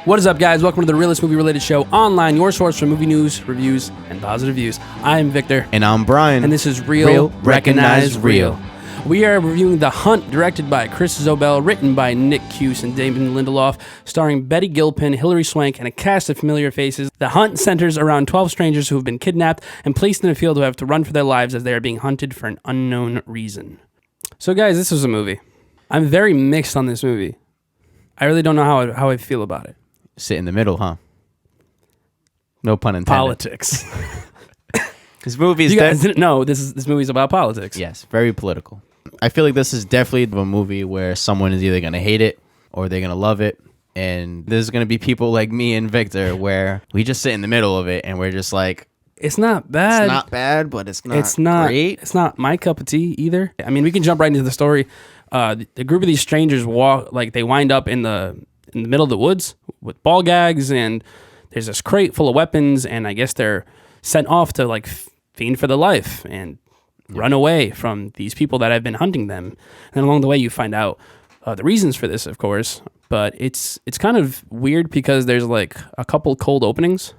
What is up, guys? Welcome to the realest movie-related show online, your source for movie news, reviews, and positive views. I'm Victor. And I'm Brian. And this is Real, Recognize Real. We are reviewing The Hunt, directed by Chris Zobel, written by Nick Cuse and Damon Lindelof, starring Betty Gilpin, Hilary Swank, and a cast of familiar faces. The Hunt centers around 12 strangers who have been kidnapped and placed in a field who have to run for their lives as they are being hunted for an unknown reason. So, guys, this was a movie. I'm very mixed on this movie. I really don't know how I feel about it. Sit in the middle, huh? No pun intended. Politics. This movie is... You guys didn't know this movie's about politics. Yes, very political. I feel like this is definitely a movie where someone is either going to hate it or they're going to love it. And there's going to be people like me and Victor where we just sit in the middle of it and we're just like... It's not bad. It's not bad, but it's not great. It's not my cup of tea either. I mean, we can jump right into the story. The group of these strangers they wind up in the middle of the woods with ball gags, and there's this crate full of weapons, and I guess they're sent off to fiend for their life and run away from these people that have been hunting them. And along the way, you find out the reasons for this, of course. But it's kind of weird because there's a couple cold openings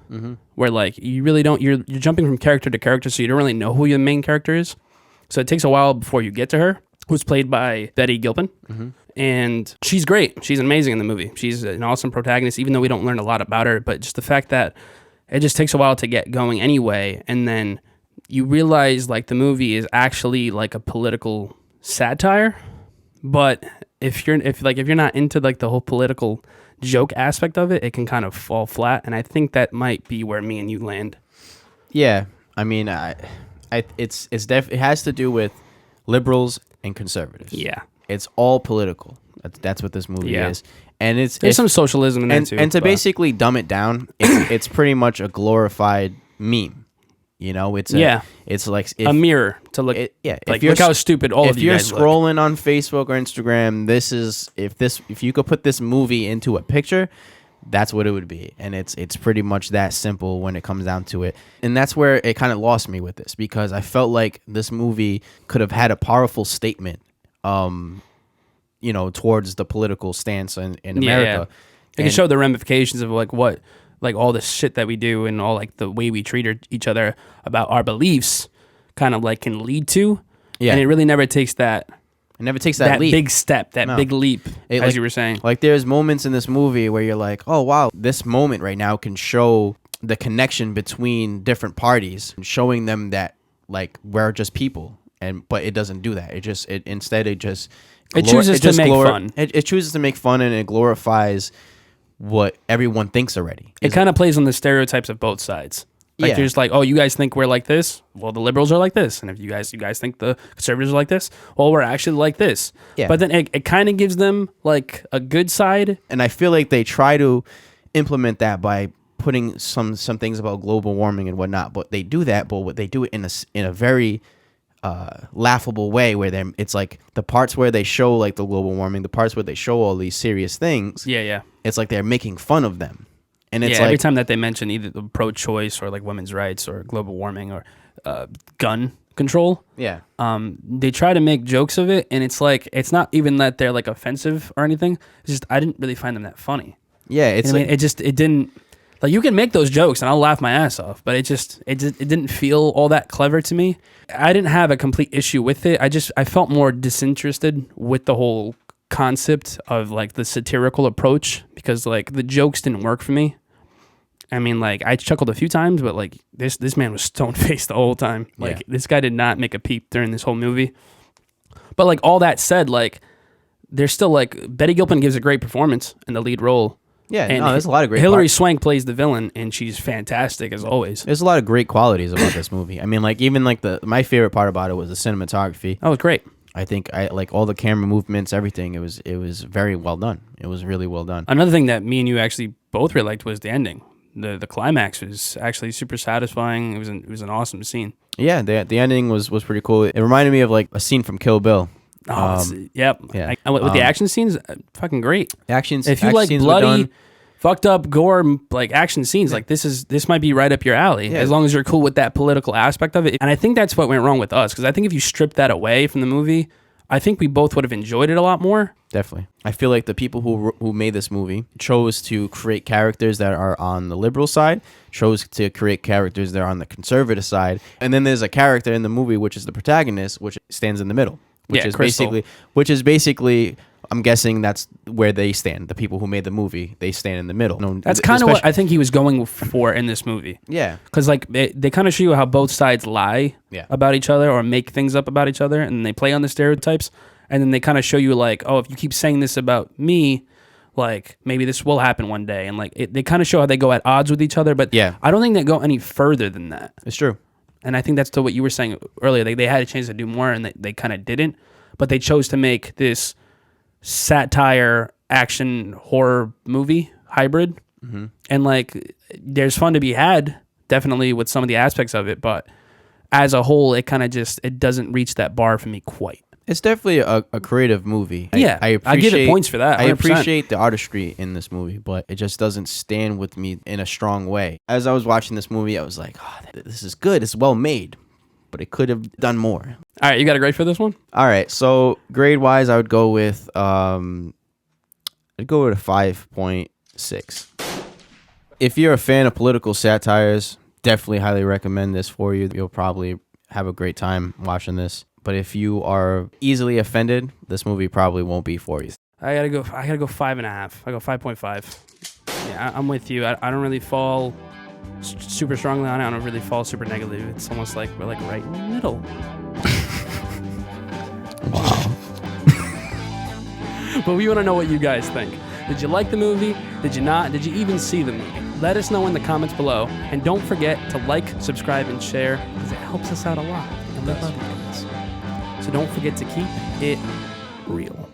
where you really don't, you're jumping from character to character, so you don't really know who your main character is. So it takes a while before you get to her, who's played by Betty Gilpin. And she's great. She's amazing in the movie. She's an awesome protagonist, even though we don't learn a lot about her. But just the fact that it just takes a while to get going anyway. And then you realize the movie is actually a political satire. But if you're not into the whole political joke aspect of it, it can kind of fall flat. And I think that might be where me and you land. Yeah, I mean, it has to do with liberals and conservatives. Yeah, it's all political. That's what this movie is, and there's some socialism in there too. And to basically dumb it down, it's pretty much a glorified meme. You know, it's like a mirror to look. Look how stupid all of you guys look. If you're scrolling on Facebook or Instagram, if you could put this movie into a picture, that's what it would be. And it's pretty much that simple when it comes down to it. And that's where it kind of lost me with this, because I felt like this movie could have had a powerful statement, towards the political stance in America. It can show the ramifications of what all the shit that we do and all the way we treat each other about our beliefs kind of can lead to. Yeah. And it really never takes that. It never takes that leap. Big step, big leap, as you were saying. There's moments in this movie where you're like, oh, wow, this moment right now can show the connection between different parties, showing them that, we're just people. But it doesn't do that. It chooses to make fun. It chooses to make fun, and it glorifies what everyone thinks already. It kind of plays on the stereotypes of both sides. There's oh, you guys think we're like this? Well, the liberals are like this. And if you guys think the conservatives are like this? Well, we're actually like this. Yeah. But then it kind of gives them a good side. And I feel like they try to implement that by putting some things about global warming and whatnot. But they do that, but they do it in a very laughable way, where it's the parts where they show the global warming, the parts where they show all these serious things. Yeah. It's they're making fun of them. And it's every time that they mention either the pro-choice or women's rights or global warming or gun control, they try to make jokes of it, and it's not even that they're offensive or anything. It's just I didn't really find them that funny. Yeah, it's it didn't you can make those jokes and I'll laugh my ass off, but it didn't feel all that clever to me. I didn't have a complete issue with it. I felt more disinterested with the whole concept of the satirical approach, because the jokes didn't work for me. I mean, I chuckled a few times, but this man was stone-faced the whole time. This guy did not make a peep during this whole movie. But all that said, there's still Betty Gilpin gives a great performance in the lead role. Yeah, there's a lot of great Hilary Swank plays the villain, and she's fantastic as always. There's a lot of great qualities about this movie. I mean, even my favorite part about it was the cinematography. Oh, it was great. I think all the camera movements, everything. It was very well done. It was really well done. Another thing that me and you actually both really liked was the ending. The climax was actually super satisfying. It was an awesome scene. Yeah, the ending was pretty cool. It reminded me of a scene from Kill Bill. Yep. Yeah. With the action scenes, fucking great. If you like bloody, fucked up gore action scenes, this might be right up your alley, as long as you're cool with that political aspect of it. And I think that's what went wrong with us, because I think if you strip that away from the movie, I think we both would have enjoyed it a lot more. Definitely. I feel like the people who made this movie chose to create characters that are on the liberal side, chose to create characters that are on the conservative side, and then there's a character in the movie which is the protagonist, which stands in the middle, which is basically I'm guessing that's where they stand. The people who made the movie, they stand in the middle. No, that's kind of what I think he was going for in this movie. Yeah. Because like they kind of show you how both sides lie about each other or make things up about each other, and they play on the stereotypes. And then they kind of show you like, oh, if you keep saying this about me, like maybe this will happen one day. And like they kind of show how they go at odds with each other. But yeah, I don't think they go any further than that. It's true. And I think that's to what you were saying earlier. They had a chance to do more, and they kind of didn't. But they chose to make this satire action horror movie hybrid. Mm-hmm. And like there's fun to be had, definitely, with some of the aspects of it. But as a whole, it kind of it doesn't reach that bar for me quite. It's definitely a creative movie. Yeah, I give it points for that. 100%. I appreciate the artistry in this movie, but it just doesn't stand with me in a strong way. As I was watching this movie, I was like, oh, this is good. It's well made, but it could have done more. All right, you got a grade for this one? All right, so grade-wise, I would go with a 5.6. If you're a fan of political satires, definitely highly recommend this for you. You'll probably have a great time watching this. But if you are easily offended, this movie probably won't be for you. I gotta go 5.5. I go 5.5. Yeah, I'm with you. I don't really fall super strongly on it. I don't really fall super negative. It's almost like we're like right in the middle. Wow. But we want to know what you guys think. Did you like the movie? Did you not? Did you even see the movie? Let us know in the comments below. And don't forget to like, subscribe, and share, because it helps us out a lot. And we love you guys. So don't forget to keep it real.